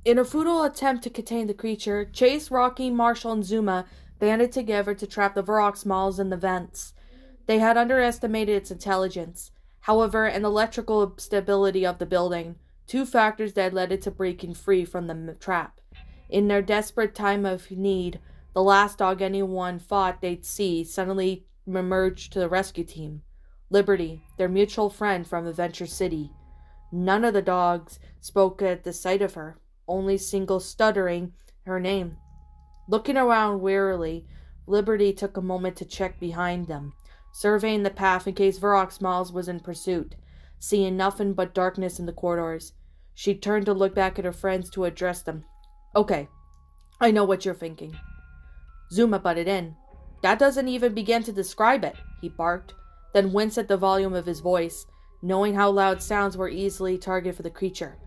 In a futile attempt to contain the creature, Chase, Rocky, Marshall, and Zuma banded together to trap the Varrox in the vents. They had underestimated its intelligence, however, and electrical stability of the building, two factors that led it to breaking free from the trap. In their desperate time of need, the last dog anyone thought they'd see suddenly emerged to the rescue team. Liberty, their mutual friend from Adventure City. None of the dogs spoke at the sight of her, only single stuttering her name. Looking around wearily, Liberty took a moment to check behind them, surveying the path in case Varrox was in pursuit. Seeing nothing but darkness in the corridors, she turned to look back at her friends to address them. Okay, I know what you're thinking. Zuma butted in. That doesn't even begin to describe it, he barked, then winced at the volume of his voice, knowing how loud sounds were easily targeted for the creature.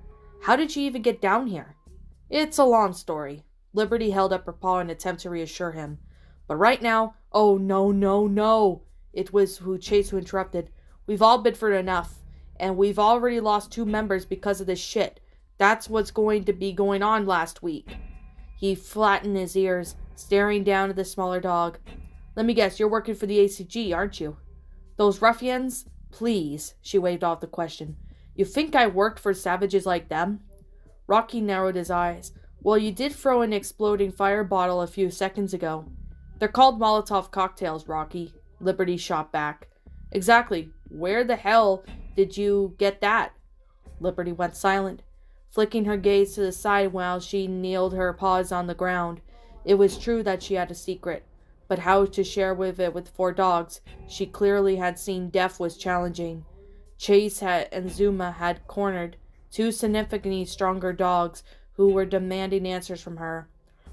How did she even get down here? It's a long story. Liberty held up her paw in an attempt to reassure him. But right now, oh no. It was Chase who interrupted. We've all been through enough, and we've already lost 2 members because of this shit. That's what's going to be going on last week. He flattened his ears, staring down at the smaller dog. Let me guess, you're working for the ACG, aren't you? Those ruffians? Please, she waved off the question. You think I worked for savages like them? Rocky narrowed his eyes. Well, you did throw an exploding fire bottle a few seconds ago. They're called Molotov cocktails, Rocky. Liberty shot back. Exactly. Where the hell did you get that? Liberty went silent, flicking her gaze to the side while she kneeled her paws on the ground. It was true that she had a secret, but how to share it with 4 dogs she clearly had seen death was challenging. Chase and Zuma had cornered 2 significantly stronger dogs who were demanding answers from her.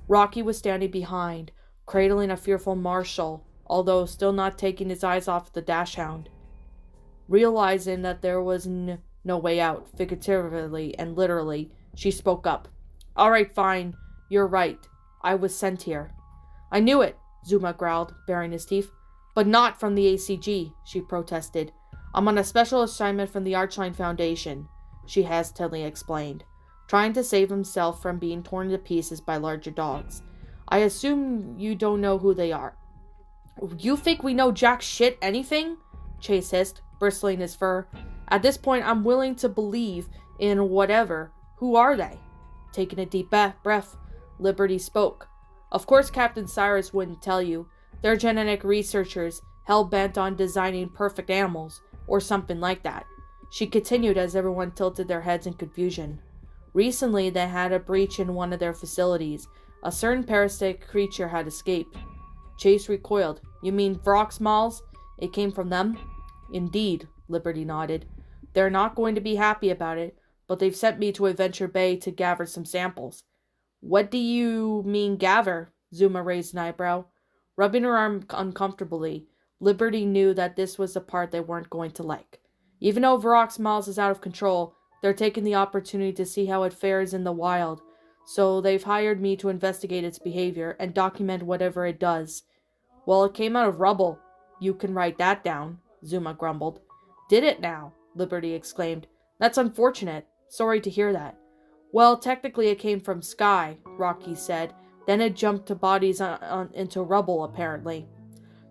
Rocky was standing behind, cradling a fearful Marshall, although still not taking his eyes off the dachshund. Realizing that there was no way out, figuratively and literally, she spoke up. All right, fine. You're right. I was sent here. I knew it, Zuma growled, baring his teeth. But not from the ACG, she protested. I'm on a special assignment from the Archline Foundation, she hesitantly explained, trying to save himself from being torn to pieces by larger dogs. I assume you don't know who they are. You think we know jack shit anything? Chase hissed, bristling his fur. At this point, I'm willing to believe in whatever. Who are they? Taking a deep breath, Liberty spoke. Of course Captain Cyrus wouldn't tell you. They're genetic researchers, hell-bent on designing perfect animals, or something like that. She continued as everyone tilted their heads in confusion. Recently, they had a breach in one of their facilities. A certain parasitic creature had escaped. Chase recoiled. You mean Varrox? It came from them? Indeed, Liberty nodded. They're not going to be happy about it, but they've sent me to Adventure Bay to gather some samples. What do you mean gather? Zuma raised an eyebrow. Rubbing her arm uncomfortably, Liberty knew that this was the part they weren't going to like. Even though Varrox is out of control, they're taking the opportunity to see how it fares in the wild, so they've hired me to investigate its behavior and document whatever it does. Well, it came out of rubble. You can write that down, Zuma grumbled. Did it now? Liberty exclaimed. That's unfortunate. Sorry to hear that. Well, technically it came from sky, Rocky said. Then it jumped to bodies into rubble, apparently.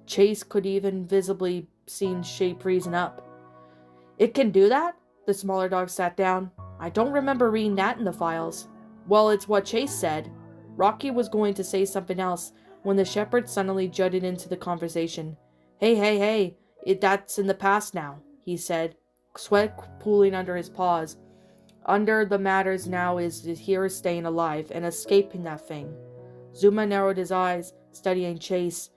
Chase could even visibly seen shape reason up. It can do that? The smaller dog sat down. I don't remember reading that in the files. Well, it's what Chase said. Rocky was going to say something else when the shepherd suddenly jutted into the conversation. Hey, that's in the past now, he said, sweat pooling under his paws. Under the matters now is here staying alive and escaping that thing. Zuma narrowed his eyes, studying Chase.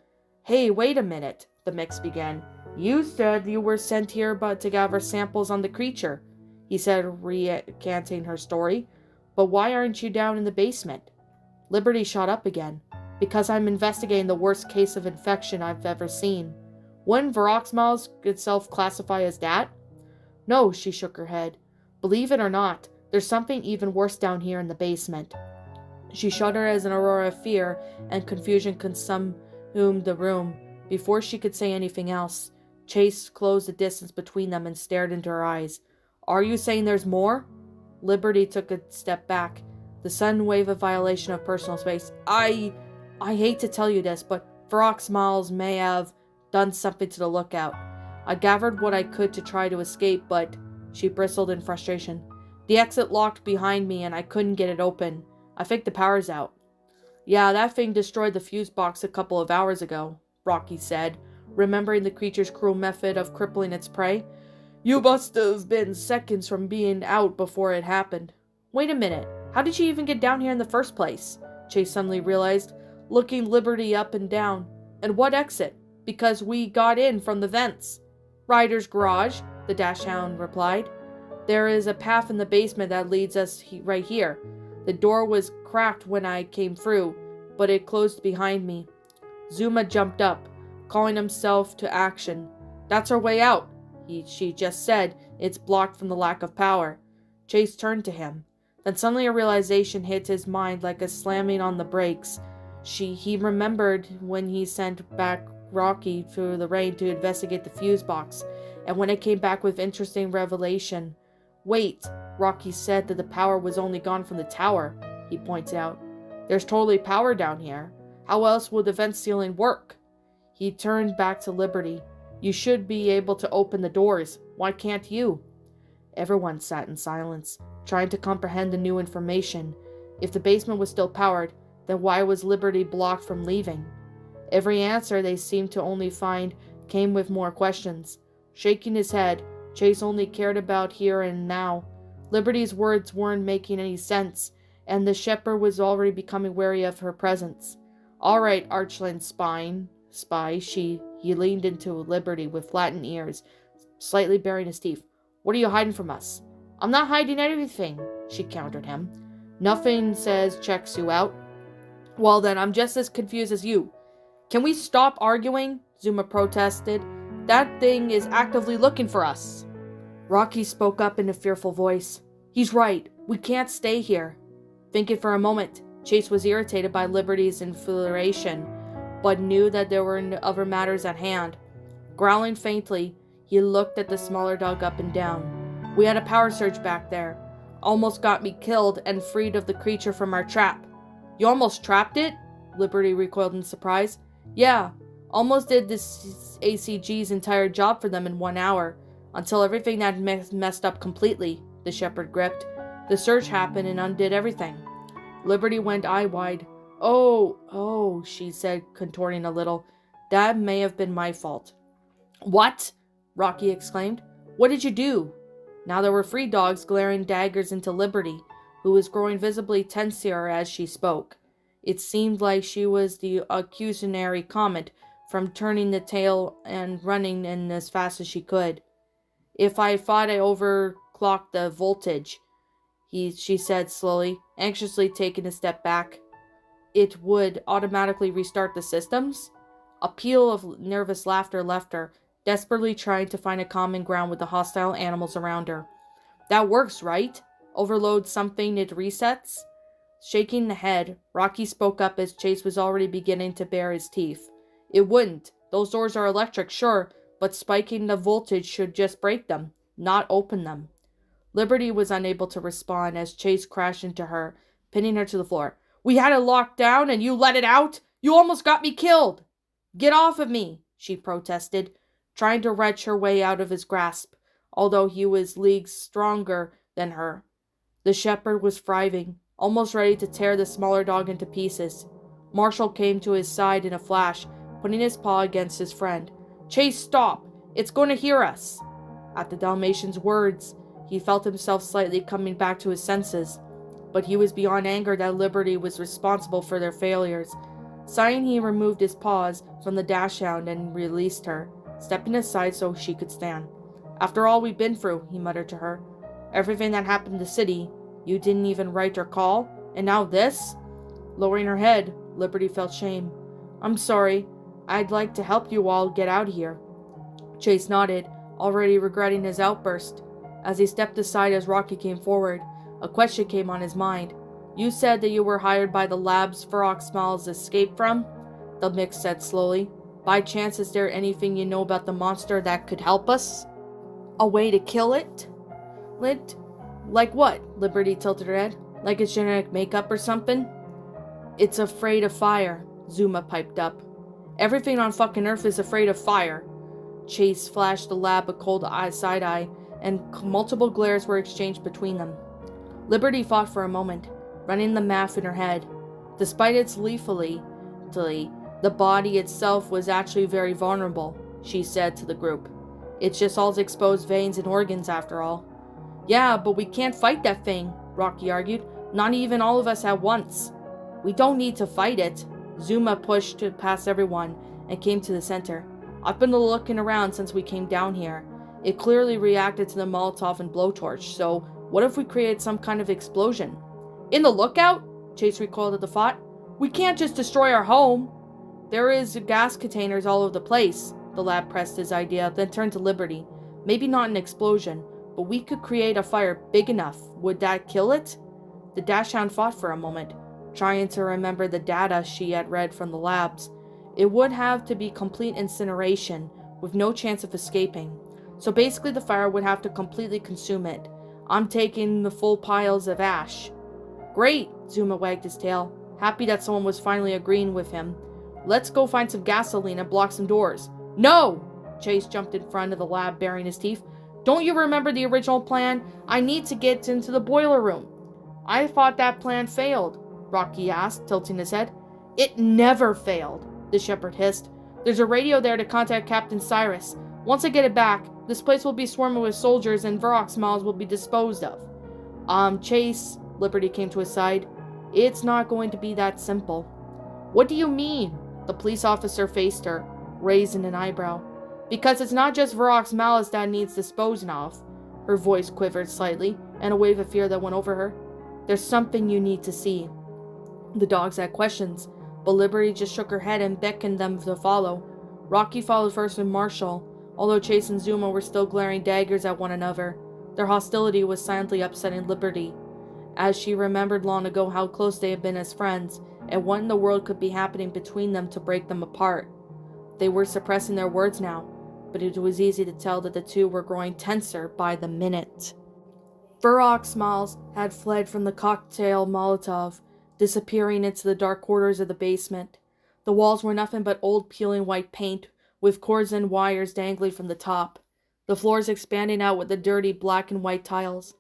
Hey, wait a minute, the mix began. You said you were sent here to gather samples on the creature, he said, recanting her story. But why aren't you down in the basement? Liberty shot up again. Because I'm investigating the worst case of infection I've ever seen. Wouldn't Varrox itself classify as that? No, she shook her head. Believe it or not, there's something even worse down here in the basement. She shuddered as an aurora of fear and confusion consumed the room. Before she could say anything else, Chase closed the distance between them and stared into her eyes. Are you saying there's more? Liberty took a step back, the sudden wave of violation of personal space. I hate to tell you this, but Varrock Smiles may have done something to the lookout. I gathered what I could to try to escape, but... She bristled in frustration. The exit locked behind me and I couldn't get it open. I think the power's out. Yeah, that thing destroyed the fuse box a couple of hours ago, Rocky said, remembering the creature's cruel method of crippling its prey. You must have been seconds from being out before it happened. Wait a minute. How did you even get down here in the first place? Chase suddenly realized, looking Liberty up and down. And what exit? Because we got in from the vents. Ryder's garage, the Dachshund replied. There is a path in the basement that leads us right here. The door was cracked when I came through, but it closed behind me. Zuma jumped up, calling himself to action. That's our way out, she just said. It's blocked from the lack of power. Chase turned to him. Then suddenly a realization hit his mind like a slamming on the brakes. He remembered when he sent back Rocky through the rain to investigate the fuse box, and when it came back with interesting revelation. Wait, Rocky said that the power was only gone from the tower, he pointed out. There's totally power down here. How else would the vent ceiling work? He turned back to Liberty. You should be able to open the doors. Why can't you? Everyone sat in silence, trying to comprehend the new information. If the basement was still powered, then why was Liberty blocked from leaving? Every answer they seemed to only find came with more questions. Shaking his head, Chase only cared about here and now. Liberty's words weren't making any sense, and the shepherd was already becoming wary of her presence. All right, Archland spy, he leaned into Liberty with flattened ears, slightly baring his teeth. What are you hiding from us? I'm not hiding anything, she countered him. Nothing checks you out. Well then, I'm just as confused as you. Can we stop arguing? Zuma protested. That thing is actively looking for us. Rocky spoke up in a fearful voice. He's right. We can't stay here. Thinking for a moment, Chase was irritated by Liberty's infuriation, but knew that there were other matters at hand. Growling faintly, he looked at the smaller dog up and down. We had a power surge back there. Almost got me killed and freed of the creature from our trap. You almost trapped it? Liberty recoiled in surprise. Yeah, almost did this ACG's entire job for them in 1 hour, until everything had messed up completely, the shepherd gripped. The surge happened and undid everything. Liberty went eye-wide. Oh, she said, contorting a little. That may have been my fault. What? Rocky exclaimed. What did you do? Now there were 3 dogs glaring daggers into Liberty, who was growing visibly tensier as she spoke. It seemed like she was the accusatory comment from turning the tail and running in as fast as she could. If I thought I overclocked the voltage, she said slowly, anxiously taking a step back, it would automatically restart the systems? A peal of nervous laughter left her, desperately trying to find a common ground with the hostile animals around her. That works, right? Overload something, it resets? Shaking the head, Rocky spoke up as Chase was already beginning to bare his teeth. It wouldn't. Those doors are electric, sure, but spiking the voltage should just break them, not open them. Liberty was unable to respond as Chase crashed into her, pinning her to the floor. We had it locked down and you let it out? You almost got me killed! Get off of me, she protested, trying to wrench her way out of his grasp, although he was leagues stronger than her. The shepherd was thriving, almost ready to tear the smaller dog into pieces. Marshall came to his side in a flash, putting his paw against his friend. Chase, stop! It's going to hear us! At the Dalmatian's words, he felt himself slightly coming back to his senses, but he was beyond anger that Liberty was responsible for their failures. Sighing, he removed his paws from the Dachshund and released her, stepping aside so she could stand. After all we've been through, he muttered to her. Everything that happened in the city, you didn't even write or call, and now this? Lowering her head, Liberty felt shame. I'm sorry. I'd like to help you all get out of here. Chase nodded, already regretting his outburst. As he stepped aside as Rocky came forward, a question came on his mind. You said that you were hired by the labs Varrock Smiles escaped from? The mix said slowly. By chance, is there anything you know about the monster that could help us? A way to kill it? Like what? Liberty tilted her head. Like its genetic makeup or something? It's afraid of fire, Zuma piped up. Everything on fucking Earth is afraid of fire. Chase flashed the lab a cold side eye, and multiple glares were exchanged between them. Liberty thought for a moment, running the math in her head. Despite its lethality, the body itself was actually very vulnerable, she said to the group. It's just all its exposed veins and organs after all. Yeah, but we can't fight that thing, Rocky argued. Not even all of us at once. We don't need to fight it. Zuma pushed past everyone and came to the center. I've been looking around since we came down here. It clearly reacted to the Molotov and blowtorch, so what if we create some kind of explosion? In the lookout? Chase recoiled at the thought. We can't just destroy our home. There is gas containers all over the place. The lab pressed his idea, then turned to Liberty. Maybe not an explosion, but we could create a fire big enough. Would that kill it? The Dachshund thought for a moment, trying to remember the data she had read from the labs. It would have to be complete incineration, with no chance of escaping. So basically the fire would have to completely consume it. I'm taking the full piles of ash. Great, Zuma wagged his tail, happy that someone was finally agreeing with him. Let's go find some gasoline and block some doors. No! Chase jumped in front of the lab, baring his teeth. Don't you remember the original plan? I need to get into the boiler room. I thought that plan failed, Rocky asked, tilting his head. It never failed, the shepherd hissed. There's a radio there to contact Captain Cyrus. Once I get it back, this place will be swarming with soldiers and Varrock's mouths will be disposed of. Chase, Liberty came to his side. It's not going to be that simple. What do you mean? The police officer faced her, raising an eyebrow. Because it's not just Varrock's malice that needs disposing of. Her voice quivered slightly, and a wave of fear that went over her. There's something you need to see. The dogs had questions, but Liberty just shook her head and beckoned them to follow. Rocky followed first with Marshall, although Chase and Zuma were still glaring daggers at one another. Their hostility was silently upsetting Liberty, as she remembered long ago how close they had been as friends, and what in the world could be happening between them to break them apart. They were suppressing their words now, but it was easy to tell that the two were growing tenser by the minute. Varrock's mouths had fled from the cocktail Molotov, disappearing into the dark corridors of the basement. The walls were nothing but old peeling white paint, with cords and wires dangling from the top. The floors expanding out with the dirty black and white tiles.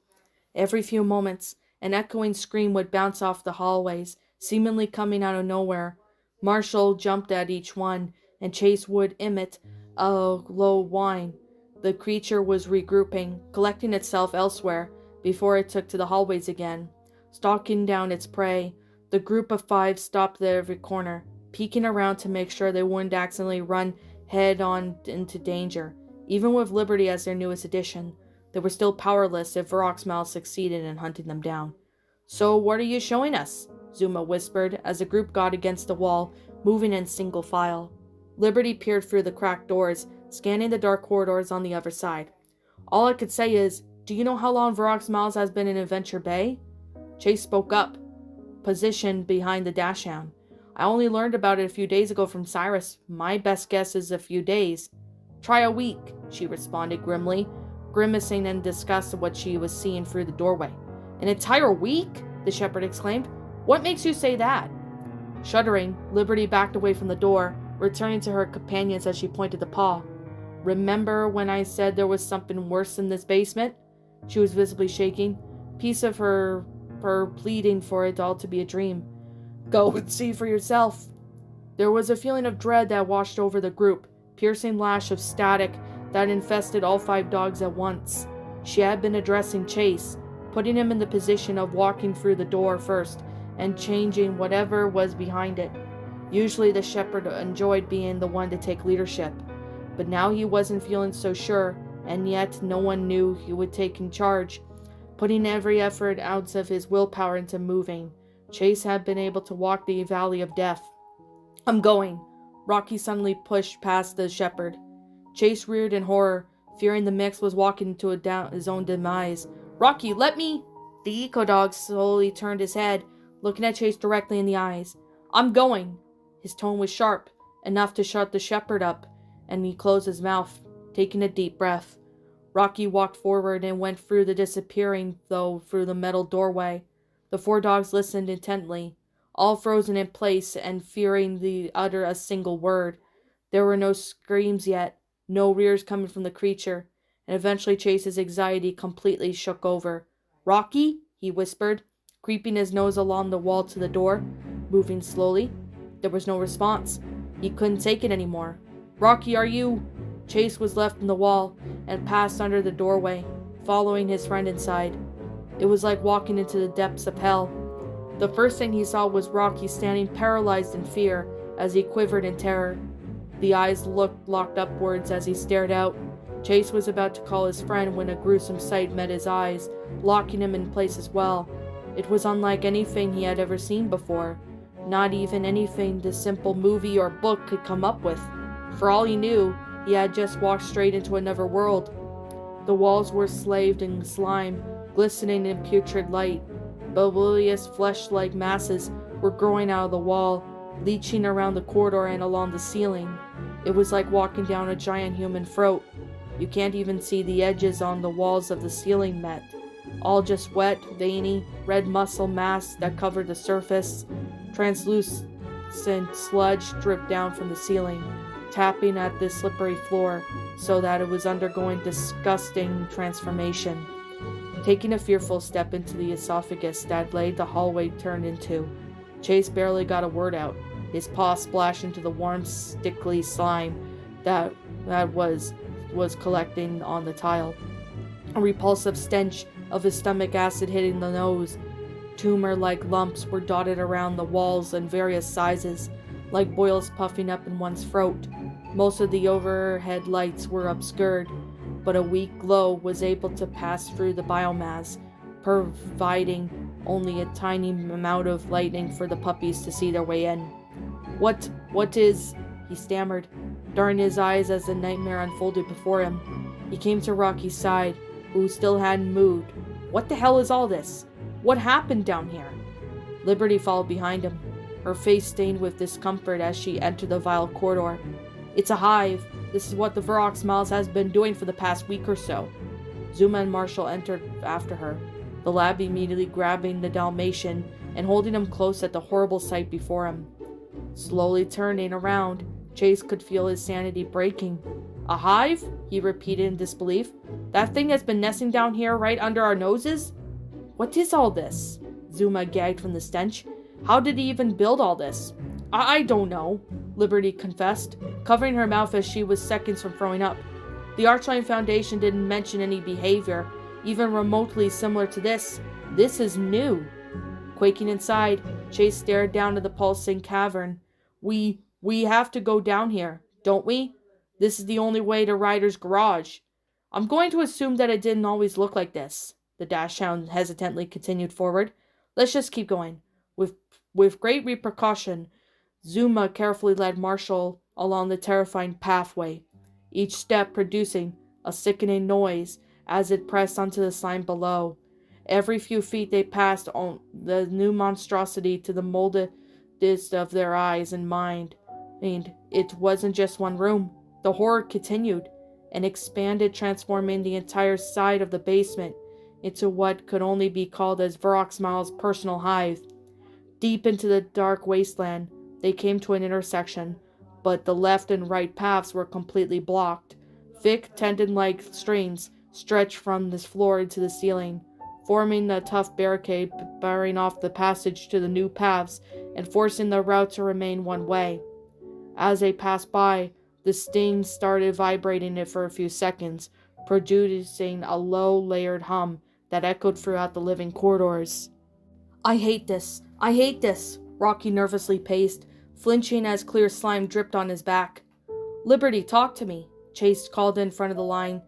Every few moments, an echoing scream would bounce off the hallways, seemingly coming out of nowhere. Marshall jumped at each one, and Chase would emit a low whine. The creature was regrouping, collecting itself elsewhere, before it took to the hallways again. Stalking down its prey, the group of five stopped at every corner, peeking around to make sure they wouldn't accidentally run head-on into danger. Even with Liberty as their newest addition, they were still powerless if Varrock's mouth succeeded in hunting them down. So what are you showing us? Zuma whispered as the group got against the wall, moving in single file. Liberty peered through the cracked doors, scanning the dark corridors on the other side. All I could say is, do you know how long Varrock's mouth has been in Adventure Bay? Chase spoke up, positioned behind the Dachshund. I only learned about it a few days ago from Cyrus. My best guess is a few days. Try a week, she responded grimly, grimacing in disgust at what she was seeing through the doorway. An entire week? The shepherd exclaimed. What makes you say that? Shuddering, Liberty backed away from the door, returning to her companions as she pointed the paw. Remember when I said there was something worse in this basement? She was visibly shaking, piece of her pleading for it all to be a dream. Go and see for yourself. There was a feeling of dread that washed over the group, piercing lash of static that infested all five dogs at once. She had been addressing Chase, putting him in the position of walking through the door first and changing whatever was behind it. Usually the shepherd enjoyed being the one to take leadership, but now he wasn't feeling so sure, and yet no one knew he would take in charge. Putting every effort out of his willpower into moving, Chase had been able to walk the valley of death. I'm going. Rocky suddenly pushed past the shepherd. Chase reared in horror, fearing the mix was walking to his own demise. Rocky, let me! The eco-dog slowly turned his head, looking at Chase directly in the eyes. I'm going. His tone was sharp, enough to shut the shepherd up, and he closed his mouth, taking a deep breath. Rocky walked forward and went through the disappearing, through the metal doorway. The 4 dogs listened intently, all frozen in place and fearing to utter a single word. There were no screams yet, no rears coming from the creature, and eventually Chase's anxiety completely shook over. "Rocky?" he whispered, creeping his nose along the wall to the door, moving slowly. There was no response. He couldn't take it anymore. "Rocky, are you—" Chase was left in the wall and passed under the doorway, following his friend inside. It was like walking into the depths of hell. The first thing he saw was Rocky standing paralyzed in fear as he quivered in terror. The eyes locked upwards as he stared out. Chase was about to call his friend when a gruesome sight met his eyes, locking him in place as well. It was unlike anything he had ever seen before, not even anything the simple movie or book could come up with. For all he knew, he had just walked straight into another world. The walls were slaved in slime, glistening in putrid light. Bilious flesh-like masses were growing out of the wall, leaching around the corridor and along the ceiling. It was like walking down a giant human throat. You can't even see the edges on the walls of the ceiling met. All just wet, veiny, red muscle mass that covered the surface. Translucent sludge dripped down from the ceiling, tapping at the slippery floor so that it was undergoing disgusting transformation. Taking a fearful step into the esophagus that the hallway turned into, Chase barely got a word out. His paw splashed into the warm, sticky slime that was collecting on the tile. A repulsive stench of his stomach acid hitting the nose. Tumor-like lumps were dotted around the walls in various sizes, like boils puffing up in one's throat. Most of the overhead lights were obscured, but a weak glow was able to pass through the biomass, providing only a tiny amount of lighting for the puppies to see their way in. What is, he stammered, darting his eyes as the nightmare unfolded before him. He came to Rocky's side, who still hadn't moved. What the hell is all this? What happened down here? Liberty followed behind him, her face stained with discomfort as she entered the vile corridor. It's a hive. This is what the Varrox Miles has been doing for the past week or so. Zuma and Marshall entered after her, the lab immediately grabbing the Dalmatian and holding him close at the horrible sight before him. Slowly turning around, Chase could feel his sanity breaking. A hive? He repeated in disbelief. That thing has been nesting down here right under our noses? What is all this? Zuma gagged from the stench. How did he even build all this? I don't know, Liberty confessed, covering her mouth as she was seconds from throwing up. The Archline Foundation didn't mention any behavior, even remotely similar to this. This is new. Quaking inside, Chase stared down at the pulsing cavern. We have to go down here, don't we? This is the only way to Ryder's garage. I'm going to assume that it didn't always look like this. The Dachshund hesitantly continued forward. Let's just keep going. With great precaution, Zuma carefully led Marshall along the terrifying pathway, each step producing a sickening noise as it pressed onto the slime below. Every few feet they passed on the new monstrosity to the moldedest of their eyes and mind. And it wasn't just one room. The horror continued and expanded, transforming the entire side of the basement into what could only be called as Varrox Miles' personal hive. Deep into the dark wasteland, they came to an intersection, but the left and right paths were completely blocked. Thick, tendon-like strings stretched from the floor to the ceiling, forming a tough barricade barring off the passage to the new paths and forcing the route to remain one way. As they passed by, the sting started vibrating it for a few seconds, producing a low, layered hum that echoed throughout the living corridors. I hate this, Rocky nervously paced, flinching as clear slime dripped on his back. Liberty, talk to me, Chase called in front of the line.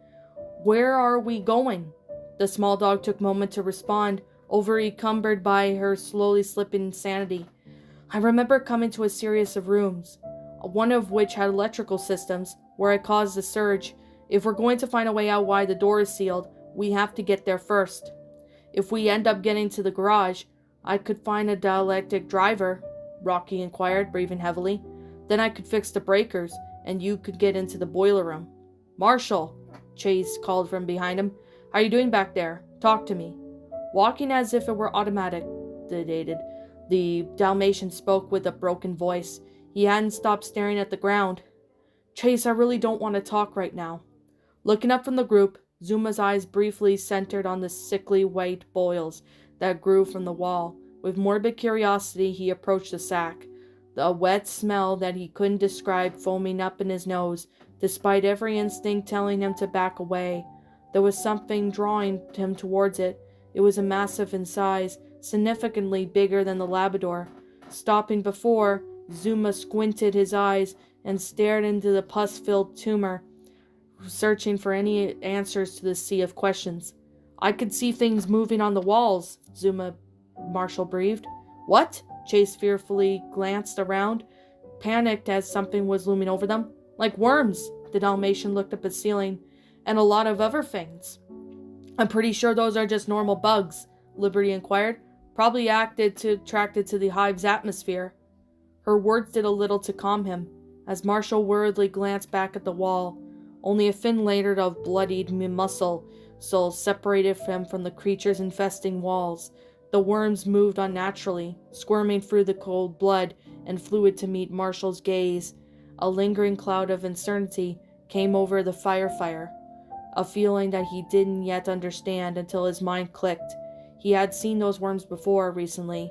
Where are we going? The small dog took a moment to respond, over-encumbered by her slowly slipping insanity. I remember coming to a series of rooms, one of which had electrical systems, where I caused the surge. If we're going to find a way out why the door is sealed, we have to get there first. If we end up getting to the garage, I could find a dialectic driver, Rocky inquired, breathing heavily. Then I could fix the breakers, and you could get into the boiler room. Marshall, Chase called from behind him. How are you doing back there? Talk to me. Walking as if it were automatic, the Dalmatian spoke with a broken voice. He hadn't stopped staring at the ground. Chase, I really don't want to talk right now. Looking up from the group, Zuma's eyes briefly centered on the sickly white boils that grew from the wall. With morbid curiosity, he approached the sack. The wet smell that he couldn't describe foaming up in his nose, despite every instinct telling him to back away. There was something drawing him towards it. It was massive in size, significantly bigger than the Labrador. Stopping before, Zuma squinted his eyes and stared into the pus-filled tumor, searching for any answers to the sea of questions. I could see things moving on the walls, Marshall breathed. What? Chase fearfully glanced around, panicked as something was looming over them. Like worms, the Dalmatian looked up at the ceiling, and a lot of other things. I'm pretty sure those are just normal bugs, Liberty inquired. Probably attracted to the hive's atmosphere. Her words did a little to calm him, as Marshall worriedly glanced back at the wall. Only a thin layer of bloodied muscle separated him from the creatures infesting walls. The worms moved unnaturally, squirming through the cold blood and fluid to meet Marshall's gaze. A lingering cloud of uncertainty came over the firefighter, a feeling that he didn't yet understand until his mind clicked. He had seen those worms before recently.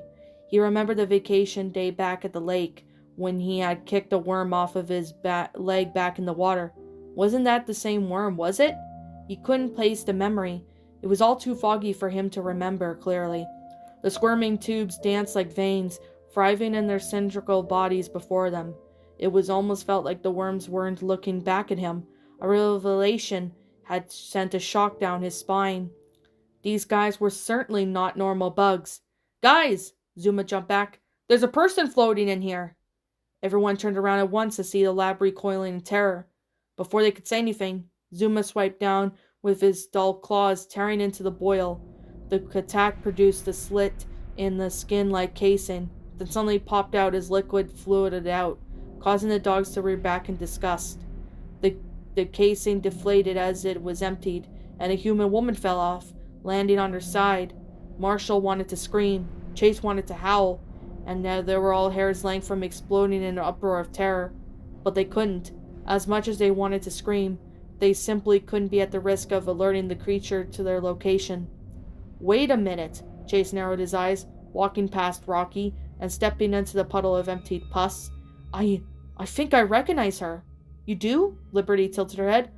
He remembered the vacation day back at the lake, when he had kicked a worm off of his leg back in the water. Wasn't that the same worm, was it? He couldn't place the memory. It was all too foggy for him to remember clearly. The squirming tubes danced like veins, thriving in their cylindrical bodies before them. It was almost felt like the worms weren't looking back at him. A revelation had sent a shock down his spine. These guys were certainly not normal bugs. Guys! Zuma jumped back. There's a person floating in here. Everyone turned around at once to see the lab recoiling in terror. Before they could say anything, Zuma swiped down with his dull claws, tearing into the boil. The attack produced a slit in the skin-like casing, then suddenly popped out as liquid fluided out, causing the dogs to rear back in disgust. The casing deflated as it was emptied, and a human woman fell off, landing on her side. Marshall wanted to scream, Chase wanted to howl, and now they were all hair's length from exploding in an uproar of terror. But they couldn't. As much as they wanted to scream, they simply couldn't be at the risk of alerting the creature to their location. Wait a minute, Chase narrowed his eyes, walking past Rocky and stepping into the puddle of emptied pus. I think I recognize her. You do? Liberty tilted her head.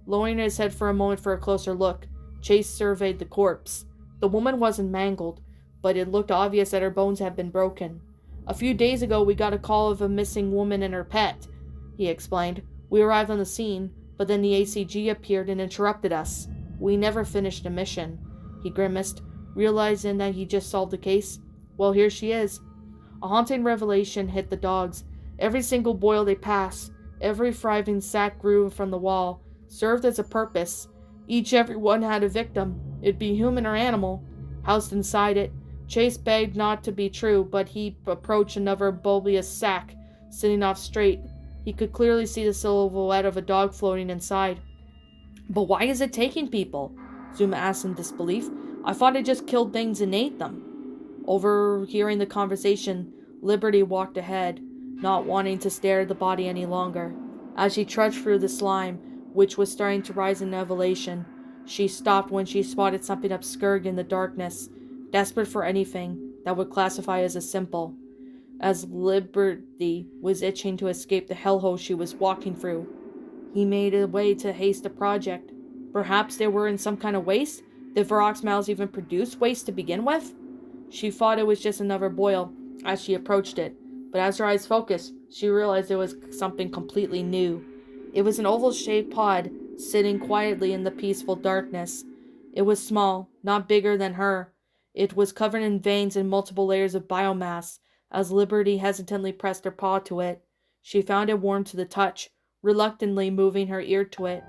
Lowering his head for a moment for a closer look, Chase surveyed the corpse. The woman wasn't mangled, but it looked obvious that her bones had been broken. A few days ago we got a call of a missing woman and her pet, he explained. We arrived on the scene, but then the ACG appeared and interrupted us. We never finished the mission. He grimaced, realizing that he just solved the case. Well, here she is. A haunting revelation hit the dogs. Every single boil they passed, every thriving sack grew from the wall, served as a purpose. Every one had a victim. It'd be human or animal. Housed inside it, Chase begged not to be true, but he approached another bulbous sack, sitting off straight. He could clearly see the silhouette of a dog floating inside. But why is it taking people? Zuma asked in disbelief. I thought it just killed things and ate them. Overhearing the conversation, Liberty walked ahead, not wanting to stare at the body any longer. As she trudged through the slime, which was starting to rise in elevation, she stopped when she spotted something obscure in the darkness, desperate for anything that would classify as a symbol. As Liberty was itching to escape the hellhole she was walking through, he made a way to haste the project. Perhaps they were in some kind of waste? Did Varrock's mouths even produce waste to begin with? She thought it was just another boil as she approached it, but as her eyes focused, she realized it was something completely new. It was an oval-shaped pod sitting quietly in the peaceful darkness. It was small, not bigger than her. It was covered in veins and multiple layers of biomass. As Liberty hesitantly pressed her paw to it, she found it warm to the touch, reluctantly moving her ear to it.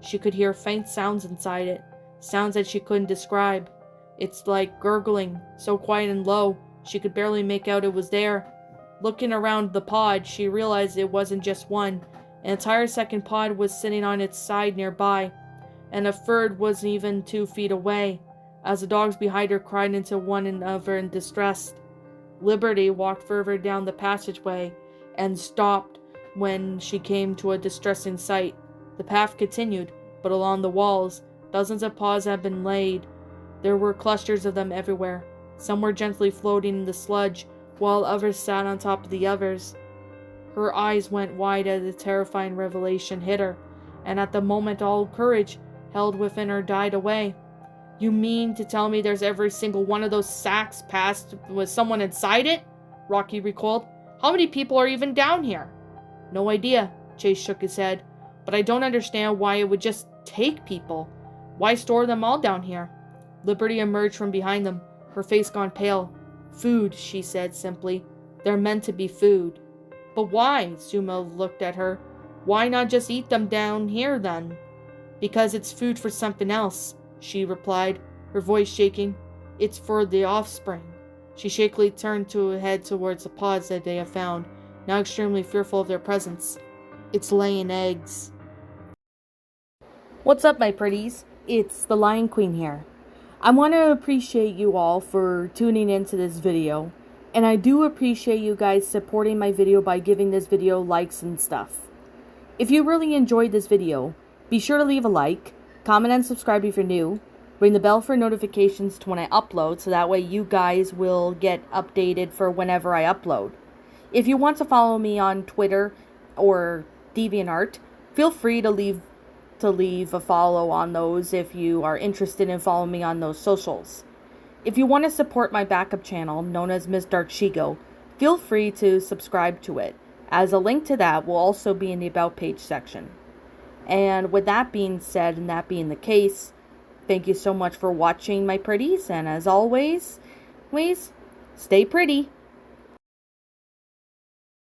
She could hear faint sounds inside it, sounds that she couldn't describe. It's like gurgling, so quiet and low, she could barely make out it was there. Looking around the pod, she realized it wasn't just one. An entire second pod was sitting on its side nearby, and a third was even 2 feet away, as the dogs behind her cried into one another in distress. Liberty walked further down the passageway and stopped when she came to a distressing sight. The path continued, but along the walls, dozens of pods had been laid. There were clusters of them everywhere. Some were gently floating in the sludge, while others sat on top of the others. Her eyes went wide as the terrifying revelation hit her, and at the moment all courage held within her died away. "You mean to tell me there's every single one of those sacks packed with someone inside it?" Rocky recoiled. "How many people are even down here?" "No idea," Chase shook his head. "But I don't understand why it would just take people. Why store them all down here?" Liberty emerged from behind them, her face gone pale. "Food," she said simply. "They're meant to be food." "But why?" Zuma looked at her. "Why not just eat them down here then?" "Because it's food for something else," she replied, her voice shaking. "It's for the offspring." She shakily turned to head towards the pods that they had found, now extremely fearful of their presence. "It's laying eggs." What's up, my pretties? It's the Lion Queen here. I want to appreciate you all for tuning into this video, and I do appreciate you guys supporting my video by giving this video likes and stuff. If you really enjoyed this video, be sure to leave a like, comment and subscribe if you're new, ring the bell for notifications to when I upload so that way you guys will get updated for whenever I upload. If you want to follow me on Twitter or DeviantArt, feel free to leave a follow on those if you are interested in following me on those socials. If you want to support my backup channel, known as Ms. Dark Shigo, feel free to subscribe to it, as a link to that will also be in the About page section. And with that being said, and that being the case, thank you so much for watching, my pretties, and as always, please stay pretty.